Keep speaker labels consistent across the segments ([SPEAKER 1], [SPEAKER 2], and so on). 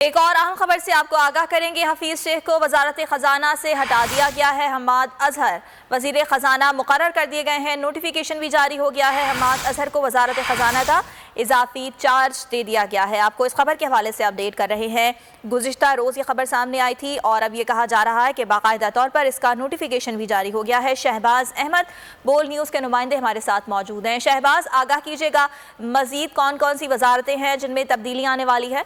[SPEAKER 1] ایک اور اہم خبر سے آپ کو آگاہ کریں گے۔ حفیظ شیخ کو وزارت خزانہ سے ہٹا دیا گیا ہے۔ حماد اظہر وزیر خزانہ مقرر کر دیے گئے ہیں۔ نوٹیفیکیشن بھی جاری ہو گیا ہے۔ حماد اظہر کو وزارت خزانہ کا اضافی چارج دے دیا گیا ہے۔ آپ کو اس خبر کے حوالے سے اپڈیٹ کر رہے ہیں۔ گزشتہ روز یہ خبر سامنے آئی تھی اور اب یہ کہا جا رہا ہے کہ باقاعدہ طور پر اس کا نوٹیفیکیشن بھی جاری ہو گیا ہے۔ شہباز احمد بول نیوز کے نمائندے ہمارے ساتھ موجود ہیں۔ شہباز، آگاہ کیجیے گا، مزید کون کون سی وزارتیں ہیں جن میں تبدیلیاں آنے والی ہے؟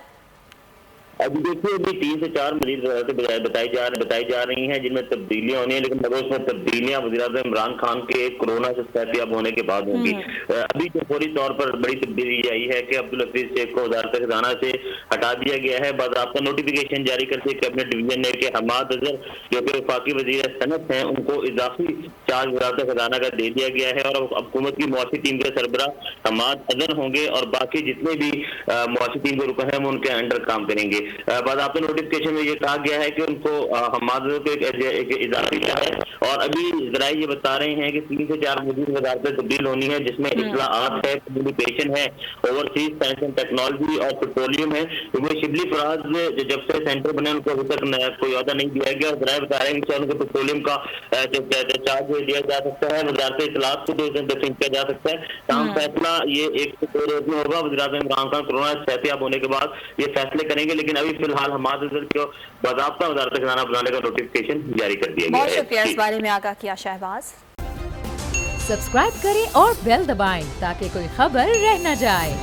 [SPEAKER 2] ابھی دیکھیے، ابھی 3 سے 4 مزید وزارتیں بتائی جا رہی ہیں جن میں تبدیلیاں ہونی ہیں، لیکن مگر اس میں تبدیلیاں وزیراعظم عمران خان کے کورونا سے صحت یاب ہونے کے بعد ہوں گی۔ ابھی جو فوری طور پر بڑی تبدیلی یہ آئی ہے کہ عبدالحفیظ شیخ کو وزارت خزانہ سے ہٹا دیا گیا ہے۔ باضابطہ نوٹیفیکیشن جاری کرتے کیبنٹ ڈویژن نے کہ حماد اظہر جو کہ وفاقی وزیر صنعت ہیں ان کو اضافی چارج وزارت خزانہ کا دے دیا گیا ہے، اور حکومت کی معاشی ٹیم کے سربراہ حماد اظہر ہوں گے اور باقی جتنے بھی معاشی ٹیم کے رکن ہیں وہ ان کے انڈر کام کریں گے۔ باضابطہ نوٹیفکیشن میں یہ کہا گیا ہے کہ ان کو حماد کو ایک اضافی چارج، اور ابھی ذرائع یہ بتا رہے ہیں کہ 3 سے 4 مزید وزارتیں تبدیل ہونی ہیں جس میں اطلاعات ہے، کمیونیکیشن ہے، اوورسیز سائنس اینڈ ٹیکنالوجی اور پیٹرولیم ہے۔ کیونکہ شبلی فراز جب سے سینٹر بنے ان کو ابھی تک کوئی عہدہ نہیں دیا گیا، اور ذرائع بتا رہے ہیں کہ ان کو پیٹرولیم کا چارج دیا جا سکتا ہے، وزارت اطلاعات کو تقسیم کیا جا سکتا ہے۔ تاہم فیصلہ یہ 1 سے 2 روز میں ہوگا۔ وزیراعظم عمران خان کورونا سے صحت یاب ہونے کے بعد یہ فیصلے کریں گے، لیکن ابھی فی الحال حماد اظہر کو باضابطہ وزارت خزانہ بنانے کا نوٹیفکیشن جاری کر دیا گیا ہے۔
[SPEAKER 1] بہت شکریہ اس بارے میں آگاہ کیا شہباز۔
[SPEAKER 3] سبسکرائب کریں اور بیل دبائیں تاکہ کوئی خبر رہ نہ جائے۔